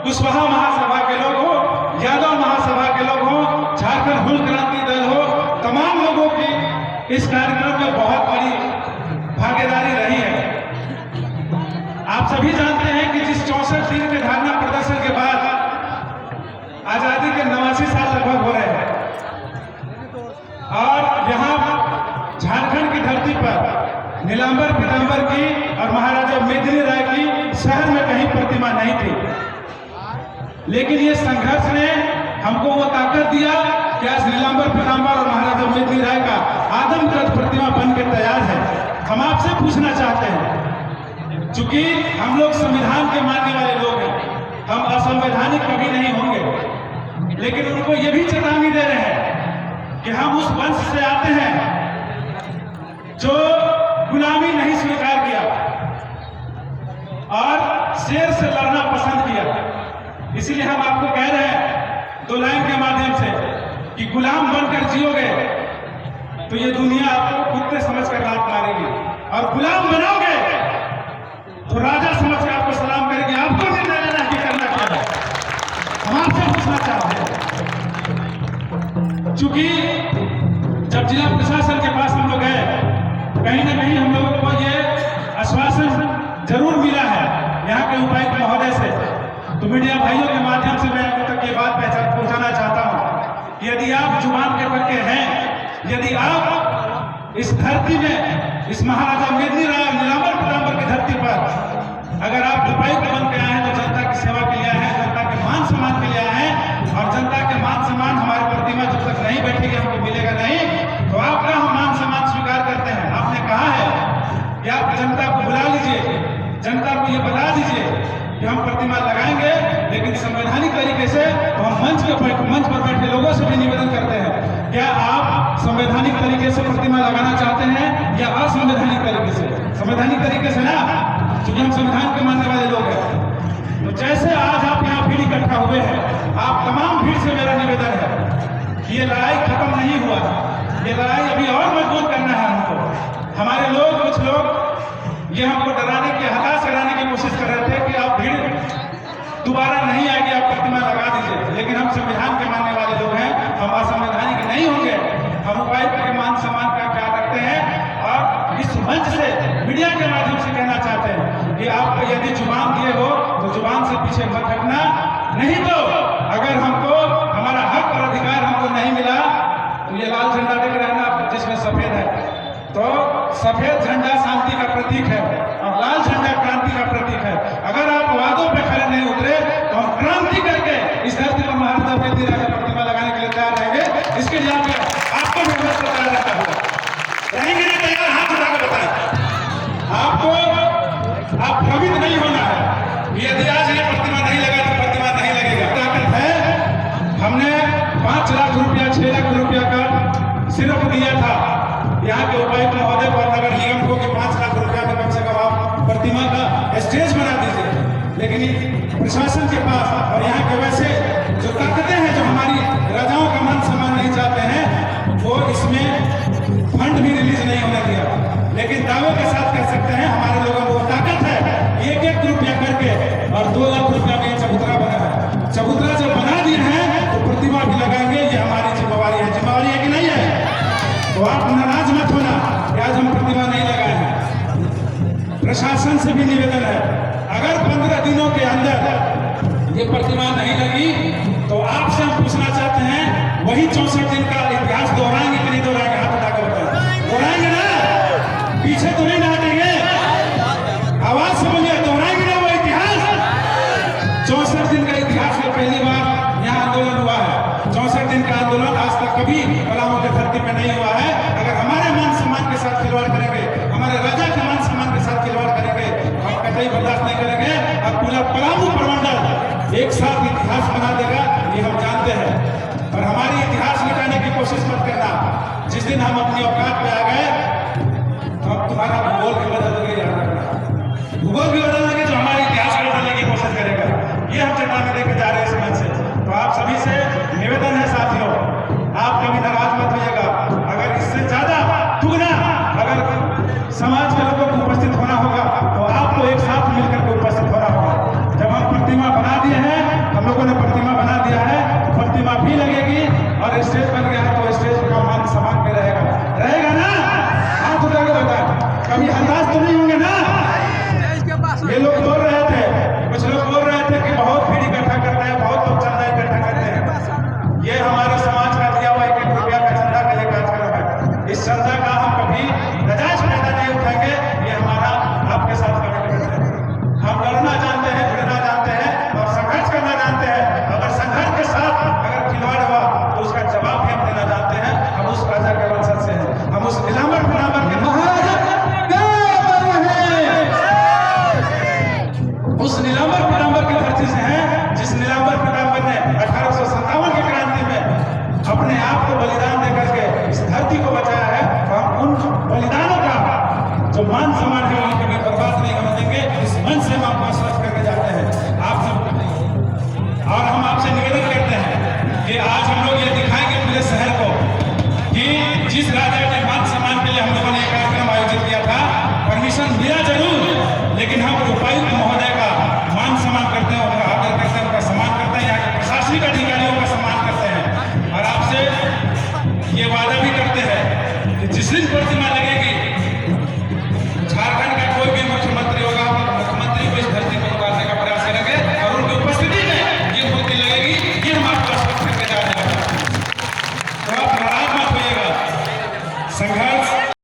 कुशवाहा महासभा के लोग हो, यादव महासभा के लोग हो, झारखंड हुल क्रांति दल हो, तमाम लोगों की इस कार्यक्रम में बहुत बड़ी भागीदारी रही है। आप सभी जानते हैं कि जिस 64 दिन के धरना प्रदर्शन के बाद आजादी के 89 साल लगभग हो रहे हैं और यहाँ झारखंड की धरती पर नीलांबर पीतांबर की और महाराजा मेदिनी राय की शहर में कहीं प्रतिमा नहीं थी, लेकिन ये संघर्ष ने हमको वो ताकत दिया कि आज नीलांबर पीतांबर और महाराजा मेदिनी राय का आदमकद प्रतिमा बन के तैयार है। हम आपसे पूछना चाहते हैं, चूंकि हम लोग संविधान के मानने वाले लोग हैं, हम असंवैधानिक कभी नहीं होंगे, लेकिन उनको ये भी चेतावनी दे रहे हैं कि हम उस वंश से आते हैं जो गुलामी नहीं स्वीकार किया और शेर से लड़ना पसंद किया। इसीलिए हम आपको कह रहे हैं 2 लाइन के माध्यम से कि गुलाम बनकर जियोगे तो ये दुनिया आपको कुत्ते समझकर लात मारेगी, और गुलाम बनाओगे तो राजा समझ के आपको सलाम करेंगे। आपको निर्णय लेना कि करना क्या है। हम आपसे पूछना चाहते हैं, चूंकि जब जिला प्रशासन के पास हम लोग गए, कहीं ना कहीं हम लोगों को ये आश्वासन जरूर मिला है यहाँ के उपायुक्त महोदय से, तो मीडिया भाइयों के माध्यम से मैं आपको तक ये बात पहुंचाना चाहता हूँ कि यदि आप जुबान के पक्के हैं, यदि आप इस धरती में, इस महाराजा मेदिनी राय नीलांबर पीतांबर की धरती पर अगर आप उपायुक्त बन के आए हैं तो जनता की सेवा के लिए आए हैं, जनता के मान सम्मान के लिए आए हैं, और जनता के मान सम्मान हमारी प्रतिमा जब तक नहीं बैठेगी हमको मिलेगा नहीं, तो आपका हम मान सम्मान स्वीकार करते हैं। आपने कहा है कि आप जनता को बुला लीजिए, जनता को ये बता दीजिए कि हम प्रतिमा लगाएंगे, लेकिन संवैधानिक तरीके से। तो हम मंच पर बैठे लोगों से भी निवेदन करते हैं, क्या आप संवैधानिक तरीके से प्रतिमा लगाना चाहते हैं या असंवैधानिक तरीके से? संवैधानिक तरीके से ना, क्योंकि हम संविधान के मानने वाले लोग हैं। तो जैसे आज आप यहाँ भीड़ इकट्ठा हुए हैं, आप तमाम भीड़ से मेरा निवेदन है कि ये लड़ाई खत्म नहीं हुआ, ये लड़ाई अभी और मजबूत करना है हमको। हमारे लोग, कुछ लोग ये हमको डराने की, हताश कराने की कोशिश कर रहे थे कि आप भीड़ दोबारा नहीं आएगी, आप प्रतिमा लगा दीजिए, लेकिन हम संविधान के मानने वाले लोग हैं, हम असंवैधानिक नहीं होंगे। हम उपायुक्त के मान सम्मान का ख्याल रखते हैं और इस मंच से मीडिया के माध्यम से कहना चाहते हैं कि आप यदि जुबान दिए हो तो जुबान से पीछे मत हटना, नहीं तो अगर हमको हमारा हक और अधिकार हमको नहीं मिला तो ये लाल झंडा लेकर रहना जिसमें सफेद है, तो सफेद झंडा शांति का प्रतीक है और लाल झंडा क्रांति का प्रतीक है। अगर आप वादों पे खड़े नहीं उतरे तो हम क्रांति करके इस धरती पर महाराजा मेदिनी राय की प्रतिमा लगाने के लिए तैयार रहेंगे। इसके लिए आपको भी तैयार रहना होगा। रहेंगे नहीं तैयार? हाथ उठाकर बताएं। आपको आप भ्रमित नहीं होना है, यदि आज ये प्रतिमा नहीं लगा तो प्रतिमा नहीं लगेगा। ताकत है, हमने 5 लाख रुपया, 6 लाख रुपया का सिर्फ दिया था यहाँ के उपायुक्त महोदय को, नगर निगम को कि 5 लाख रुपया में कम से कम आप प्रतिमा का स्टेज बना दीजिए, लेकिन प्रशासन के पास और यहाँ के वैसे जो ताकतें हैं जो हमारी राजाओं का मान सम्मान नहीं चाहते हैं, वो इसमें फंड भी रिलीज नहीं होने दिया। लेकिन दावे के साथ कह सकते हैं हमारे लोगों को ताकत है, 1-1 रुपया करके और 2 लाख रुपया में चबूतरा बना है। चबूतरा जब बना दिए हैं तो प्रतिमा भी लगाएंगे, ये हमारी जिम्मेवारी है। जिम्मेवारी है कि नहीं है? तो आप नाराज मत होना कि आज हम प्रतिमा नहीं लगाए हैं। प्रशासन से भी निवेदन है, अगर 15 दिनों के अंदर ये प्रतिमा नहीं लगी तो आपसे हम पूछना चाहते हैं, वही 64 दिन का इतिहास दोहराएंगे कि नहीं दोहराएंगे? हाथ उठाकर बताएं। दोहराएंगे ना? पीछे तो नहीं हटेंगे? आवाज से बोलिए, दोहराएंगे ना वो इतिहास? 64 दिन का इतिहास में पहली बार यहाँ आंदोलन हुआ है। 64 दिन का आंदोलन आज तक कभी पलामू की धरती पे नहीं हुआ है। अगर हमारे मान सम्मान के साथ खिलवाड़ करेंगे, हमारे राजा के मान सम्मान के साथ खिलवाड़ करेंगे, हम कतई बर्दाश्त नहीं करेंगे। और पूरा पलामू प्रमंडल एक साथ इतिहास बना देगा, ये हम जानते हैं। और हमारी इतिहास मिटाने की कोशिश मत करना। जिस दिन हम